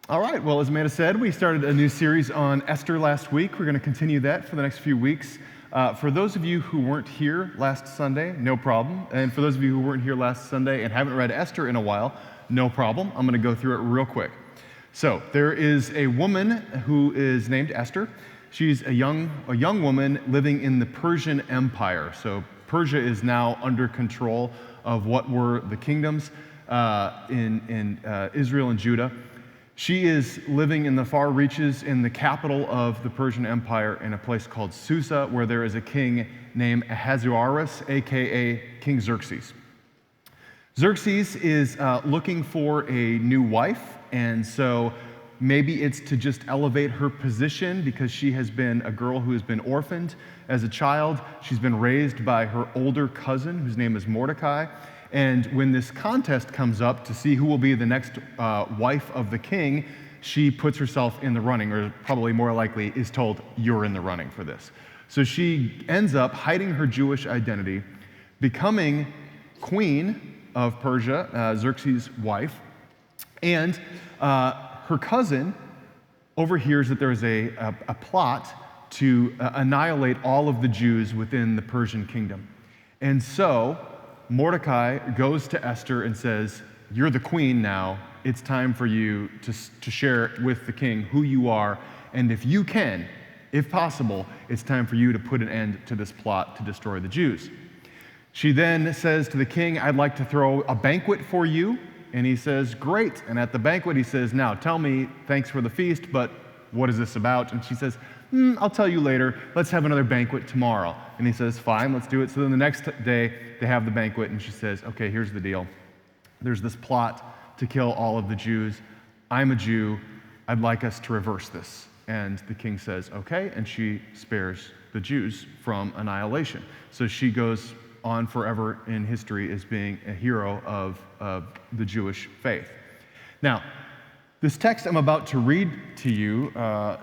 All right, well, as Amanda said, we started a new series on Esther last week. We're going to continue that for the next few weeks. For those of you who weren't here last Sunday, no problem. And for those of you who weren't here last Sunday and haven't read Esther in a while, no problem. I'm going to go through it real quick. So there is a woman who is named Esther. She's a young woman living in the Persian Empire. So Persia is now under control of what were the kingdoms in Israel and Judah. She is living in the far reaches in the capital of the Persian Empire in a place called Susa, where there is a king named Ahasuerus, aka King Xerxes. Xerxes is looking for a new wife, and so maybe it's to just elevate her position because she has been a girl who has been orphaned as a child. She's been raised by her older cousin, whose name is Mordecai. And when this contest comes up to see who will be the next wife of the king, she puts herself in the running, or probably more likely is told, you're in the running for this. So she ends up hiding her Jewish identity, becoming queen of Persia, Xerxes' wife, and her cousin overhears that there is a plot to annihilate all of the Jews within the Persian kingdom. And so Mordecai goes to Esther and says, you're the queen now. It's time for you to share with the king who you are. And if you can, if possible, it's time for you to put an end to this plot to destroy the Jews. She then says to the king, I'd like to throw a banquet for you. And he says, great. And at the banquet, he says, now tell me, thanks for the feast, but what is this about? And she says, I'll tell you later. Let's have another banquet tomorrow. And he says, fine, let's do it. So then the next day, they have the banquet, and she says, okay, here's the deal. There's this plot to kill all of the Jews. I'm a Jew. I'd like us to reverse this. And the king says, okay, and she spares the Jews from annihilation. So she goes on forever in history as being a hero of the Jewish faith. Now, this text I'm about to read to you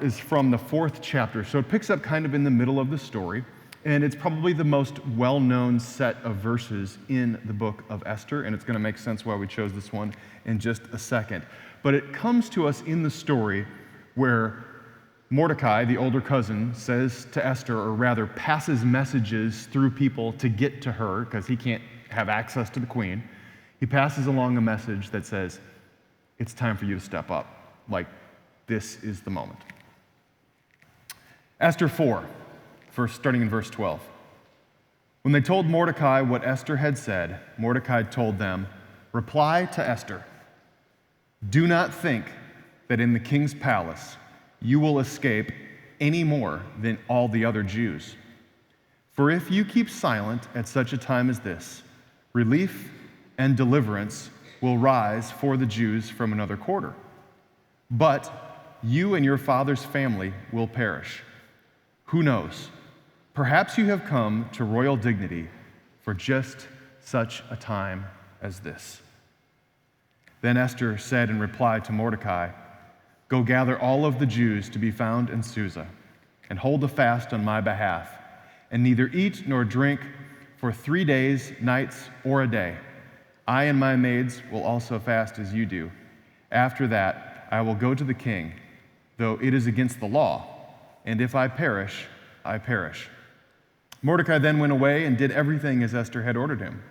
is from the 4th chapter, so it picks up kind of in the middle of the story, and it's probably the most well-known set of verses in the book of Esther, and it's going to make sense why we chose this one in just a second. But it comes to us in the story where Mordecai, the older cousin, says to Esther, or rather passes messages through people to get to her, because he can't have access to the queen. He passes along a message that says, it's time for you to step up. Like, this is the moment. Esther 4, starting in verse 12. When they told Mordecai what Esther had said, Mordecai told them, reply to Esther, do not think that in the king's palace you will escape any more than all the other Jews. For if you keep silent at such a time as this, relief and deliverance will rise for the Jews from another quarter. But you and your father's family will perish. Who knows? Perhaps you have come to royal dignity for just such a time as this. Then Esther said in reply to Mordecai, go gather all of the Jews to be found in Susa, and hold a fast on my behalf, and neither eat nor drink for 3 days, nights, or a day. I and my maids will also fast as you do. After that, I will go to the king, though it is against the law, and if I perish, I perish. Mordecai then went away and did everything as Esther had ordered him.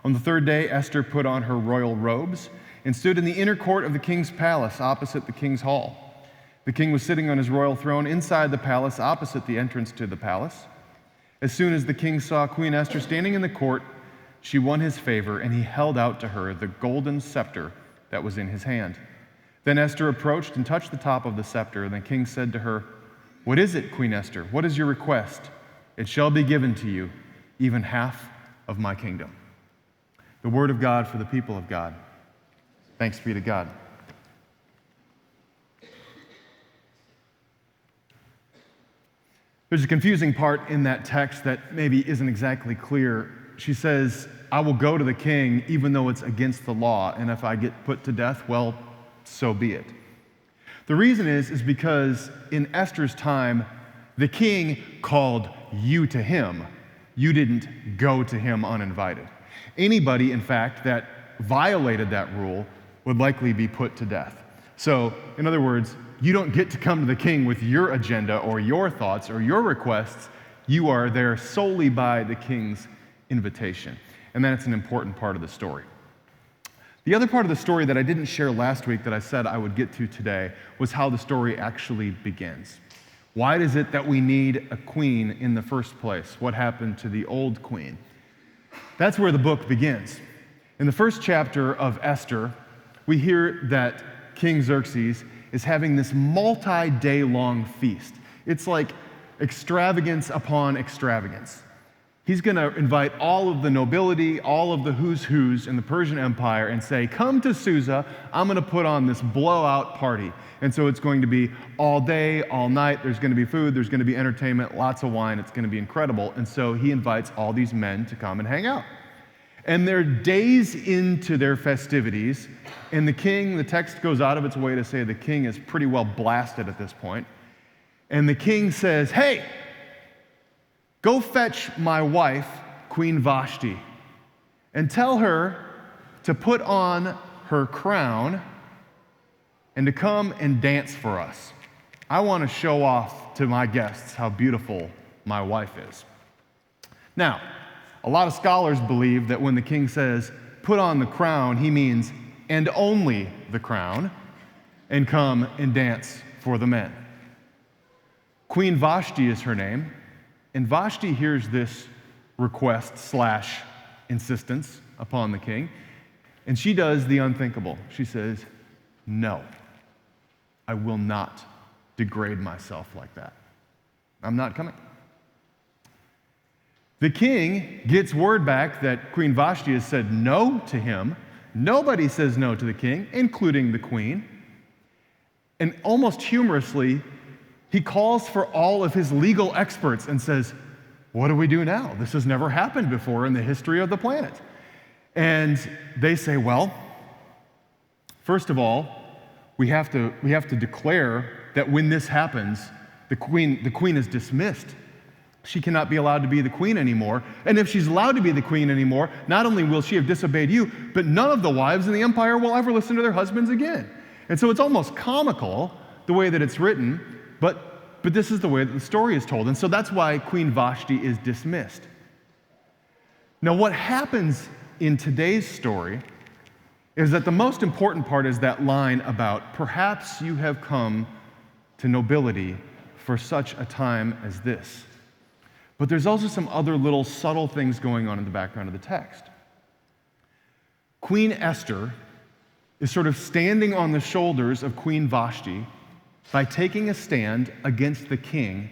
On the 3rd day, Esther put on her royal robes and stood in the inner court of the king's palace opposite the king's hall. The king was sitting on his royal throne inside the palace opposite the entrance to the palace. As soon as the king saw Queen Esther standing in the court, she won his favor, and he held out to her the golden scepter that was in his hand. Then Esther approached and touched the top of the scepter, and the king said to her, what is it, Queen Esther? What is your request? It shall be given to you, even half of my kingdom. The word of God for the people of God. Thanks be to God. There's a confusing part in that text that maybe isn't exactly clear. She says, I will go to the king even though it's against the law, and if I get put to death, well, so be it. The reason is because in Esther's time, the king called you to him. You didn't go to him uninvited. Anybody, in fact, that violated that rule would likely be put to death. So, in other words, you don't get to come to the king with your agenda or your thoughts or your requests. You are there solely by the king's invitation. And that's an important part of the story. The other part of the story that I didn't share last week that I said I would get to today was how the story actually begins. Why is it that we need a queen in the first place? What happened to the old queen? That's where the book begins. In the first chapter of Esther, we hear that King Xerxes is having this multi-day long feast. It's like extravagance upon extravagance. He's going to invite all of the nobility, all of the who's who's in the Persian Empire and say, come to Susa, I'm going to put on this blowout party. And so it's going to be all day, all night, there's going to be food, there's going to be entertainment, lots of wine, it's going to be incredible. And so he invites all these men to come and hang out. And they're days into their festivities, and the king, the text goes out of its way to say the king is pretty well blasted at this point. And the king says, hey, go fetch my wife, Queen Vashti, and tell her to put on her crown and to come and dance for us. I want to show off to my guests how beautiful my wife is. Now, a lot of scholars believe that when the king says, put on the crown, he means, and only the crown, and come and dance for the men. Queen Vashti is her name, and Vashti hears this request/insistence upon the king, and she does the unthinkable. She says, no, I will not degrade myself like that. I'm not coming. The king gets word back that Queen Vashti has said no to him. Nobody says no to the king, including the queen. And almost humorously, he calls for all of his legal experts and says, what do we do now? This has never happened before in the history of the planet. And they say, well, first of all, we have to declare that when this happens, the queen is dismissed. She cannot be allowed to be the queen anymore. And if she's allowed to be the queen anymore, not only will she have disobeyed you, but none of the wives in the empire will ever listen to their husbands again. And so it's almost comical the way that it's written, but this is the way that the story is told. And so that's why Queen Vashti is dismissed. Now, what happens in today's story is that the most important part is that line about, perhaps you have come to nobility for such a time as this. But there's also some other little subtle things going on in the background of the text. Queen Esther is sort of standing on the shoulders of Queen Vashti by taking a stand against the king,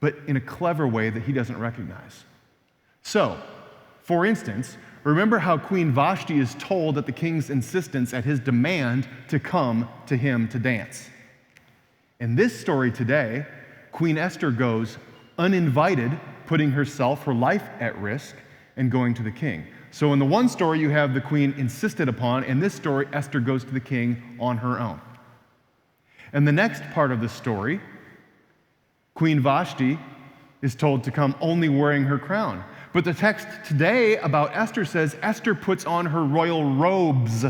but in a clever way that he doesn't recognize. So, for instance, remember how Queen Vashti is told at the king's insistence, at his demand, to come to him to dance. In this story today, Queen Esther goes uninvited, putting herself, her life at risk, and going to the king. So in the one story, you have the queen insisted upon. In this story, Esther goes to the king on her own. And the next part of the story, Queen Vashti is told to come only wearing her crown. But the text today about Esther says Esther puts on her royal robes,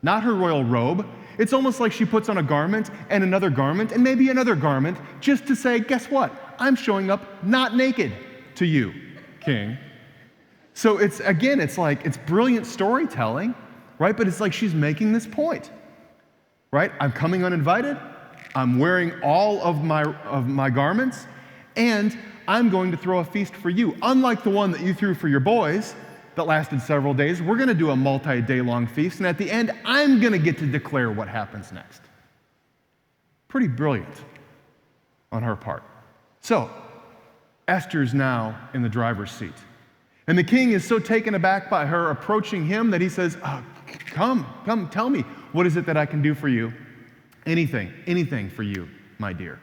not her royal robe. It's almost like she puts on a garment and maybe another garment, just to say, guess what? I'm showing up not naked to you, king. So it's brilliant storytelling, right? But it's like she's making this point, right? I'm coming uninvited. I'm wearing all of my garments, and I'm going to throw a feast for you. Unlike the one that you threw for your boys that lasted several days, we're going to do a multi-day long feast, and at the end, I'm going to get to declare what happens next. Pretty brilliant on her part. So, Esther's now in the driver's seat. And the king is so taken aback by her approaching him that he says, come, tell me, what is it that I can do for you? Anything for you, my dear.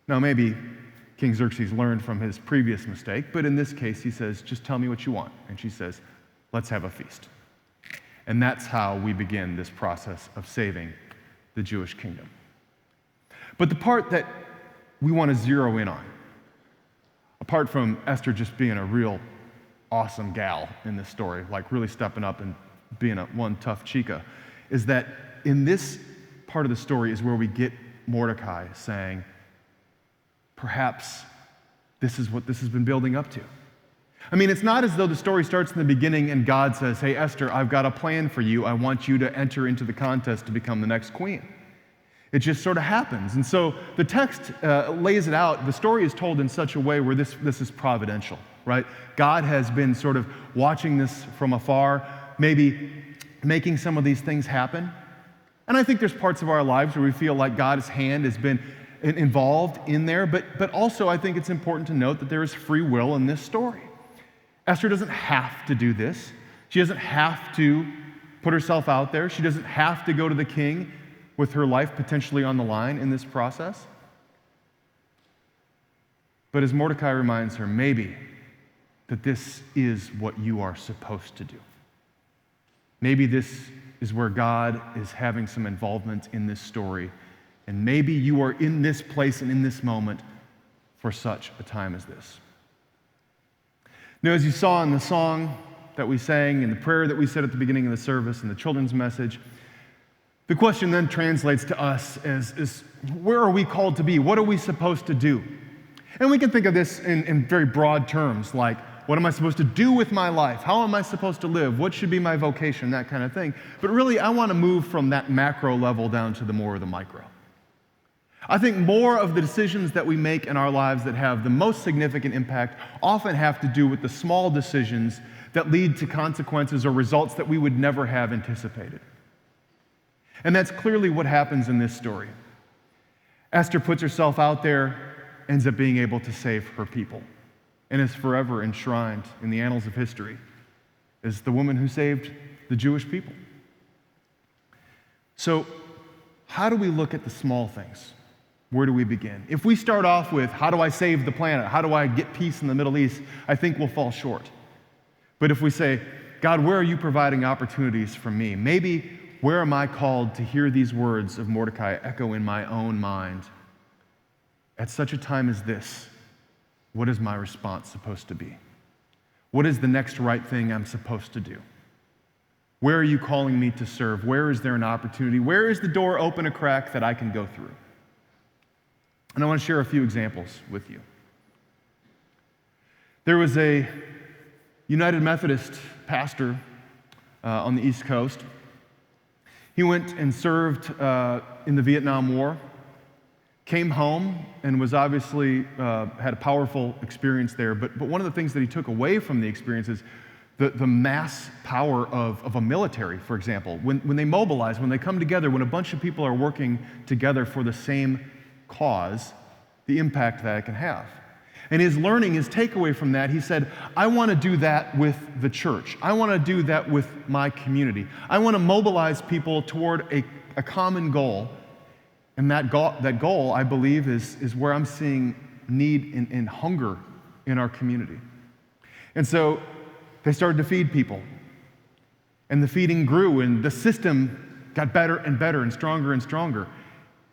Now, maybe King Xerxes learned from his previous mistake, but in this case, he says, just tell me what you want. And she says, let's have a feast. And that's how we begin this process of saving the Jewish kingdom. But the part that we want to zero in on, apart from Esther just being a real awesome gal in this story, like really stepping up and being one tough chica, is that in this part of the story is where we get Mordecai saying, perhaps this is what this has been building up to. I mean, it's not as though the story starts in the beginning and God says, hey, Esther, I've got a plan for you. I want you to enter into the contest to become the next queen. It just sort of happens. And so the text lays it out. The story is told in such a way where this is providential, right? God has been sort of watching this from afar, maybe making some of these things happen. And I think there's parts of our lives where we feel like God's hand has been involved in there, but also I think it's important to note that there is free will in this story. Esther doesn't have to do this. She doesn't have to put herself out there. She doesn't have to go to the king with her life potentially on the line in this process. But as Mordecai reminds her, maybe that this is what you are supposed to do. Maybe this is where God is having some involvement in this story. And maybe you are in this place and in this moment for such a time as this. Now, as you saw in the song that we sang, in the prayer that we said at the beginning of the service, in the children's message, the question then translates to us as where are we called to be? What are we supposed to do? And we can think of this in very broad terms, like, what am I supposed to do with my life? How am I supposed to live? What should be my vocation? That kind of thing. But really, I want to move from that macro level down to the more of the micro. I think more of the decisions that we make in our lives that have the most significant impact often have to do with the small decisions that lead to consequences or results that we would never have anticipated. And that's clearly what happens in this story. Esther puts herself out there, ends up being able to save her people, and is forever enshrined in the annals of history as the woman who saved the Jewish people. So, how do we look at the small things? Where do we begin? If we start off with, how do I save the planet? How do I get peace in the Middle East? I think we'll fall short. But if we say, God, where are you providing opportunities for me? Maybe where am I called to hear these words of Mordecai echo in my own mind? At such a time as this, what is my response supposed to be? What is the next right thing I'm supposed to do? Where are you calling me to serve? Where is there an opportunity? Where is the door open a crack that I can go through? And I want to share a few examples with you. There was a United Methodist pastor on the East Coast. He went and served in the Vietnam War, came home, and was obviously had a powerful experience there. But one of the things that he took away from the experience is the mass power of a military, for example. When they mobilize, when they come together, when a bunch of people are working together for the same cause, the impact that it can have. And his learning, his takeaway from that, he said, I want to do that with the church. I want to do that with my community. I want to mobilize people toward a common goal. And that goal, I believe, is where I'm seeing need and hunger in our community. And so they started to feed people. And the feeding grew, and the system got better and better and stronger and stronger.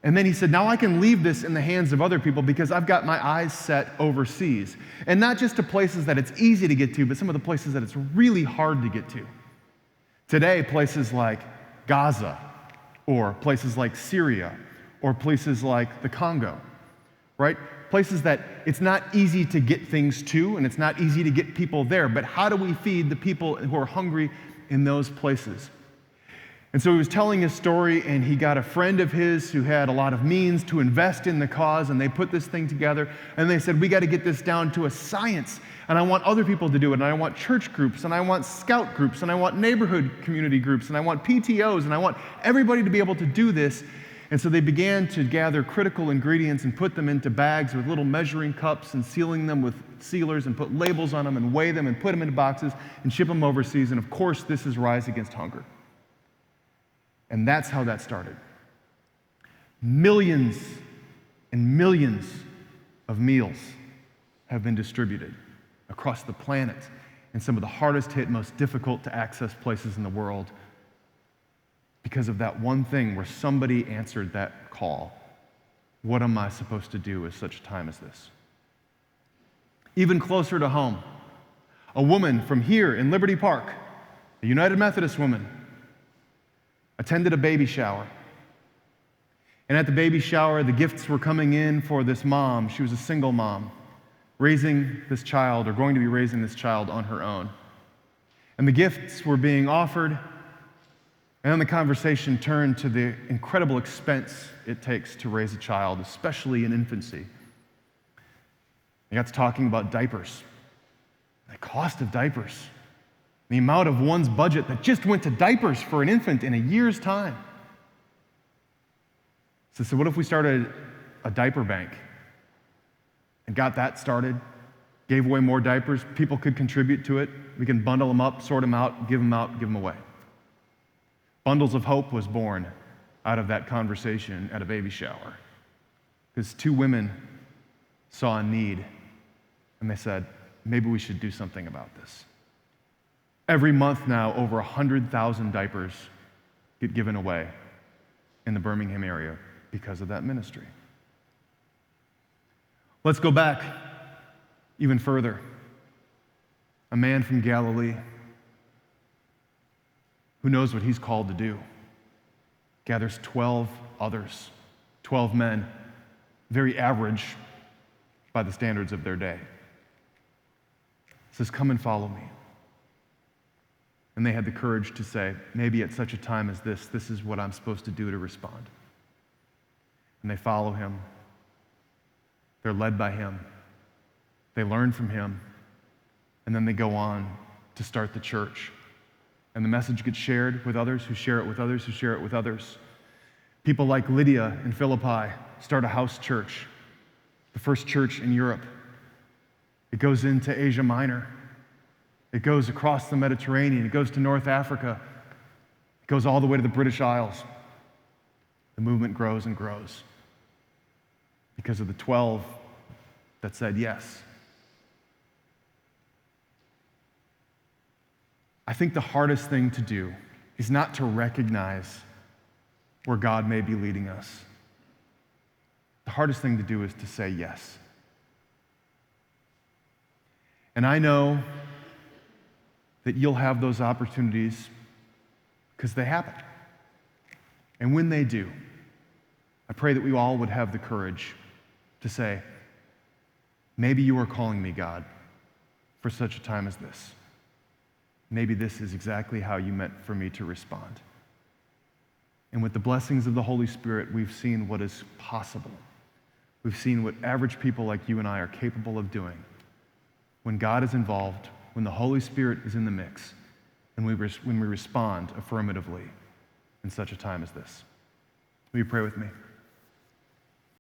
And then he said, now I can leave this in the hands of other people because I've got my eyes set overseas. And not just to places that it's easy to get to, but some of the places that it's really hard to get to. Today, places like Gaza, or places like Syria, or places like the Congo, right? Places that it's not easy to get things to, and it's not easy to get people there. But how do we feed the people who are hungry in those places? And so he was telling his story, and he got a friend of his who had a lot of means to invest in the cause, and they put this thing together, and they said, we got to get this down to a science, and I want other people to do it, and I want church groups, and I want scout groups, and I want neighborhood community groups, and I want PTOs, and I want everybody to be able to do this. And so they began to gather critical ingredients and put them into bags with little measuring cups and sealing them with sealers and put labels on them and weigh them and put them into boxes and ship them overseas. And of course, this is Rise Against Hunger. And that's how that started. Millions and millions of meals have been distributed across the planet in some of the hardest hit, most difficult to access places in the world because of that one thing where somebody answered that call. What am I supposed to do at such a time as this? Even closer to home, a woman from here in Liberty Park, a United Methodist woman, attended a baby shower. And at the baby shower, the gifts were coming in for this mom. She was a single mom, raising this child, or going to be raising this child on her own. And the gifts were being offered, and then the conversation turned to the incredible expense it takes to raise a child, especially in infancy. They got to talking about diapers, the cost of diapers, the amount of one's budget that just went to diapers for an infant in a year's time. So what if we started a diaper bank and got that started, gave away more diapers, people could contribute to it, we can bundle them up, sort them out, give them away. Bundles of Hope was born out of that conversation at a baby shower because two women saw a need and they said, maybe we should do something about this. Every month now, over 100,000 diapers get given away in the Birmingham area because of that ministry. Let's go back even further. A man from Galilee who knows what he's called to do gathers 12 others, 12 men, very average by the standards of their day. Says, come and follow me. And they had the courage to say, maybe at such a time as this is what I'm supposed to do to respond. And they follow him. They're led by him. They learn from him. And then they go on to start the church. And the message gets shared with others who share it with others who share it with others. People like Lydia in Philippi start a house church, the first church in Europe. It goes into Asia Minor. It goes across the Mediterranean. It goes to North Africa. It goes all the way to the British Isles. The movement grows and grows because of the 12 that said yes. I think the hardest thing to do is not to recognize where God may be leading us. The hardest thing to do is to say yes. And I know that you'll have those opportunities because they happen. And when they do, I pray that we all would have the courage to say, maybe you are calling me, God, for such a time as this. Maybe this is exactly how you meant for me to respond. And with the blessings of the Holy Spirit, we've seen what is possible. We've seen what average people like you and I are capable of doing when God is involved, when the Holy Spirit is in the mix, and when we respond affirmatively in such a time as this. Will you pray with me?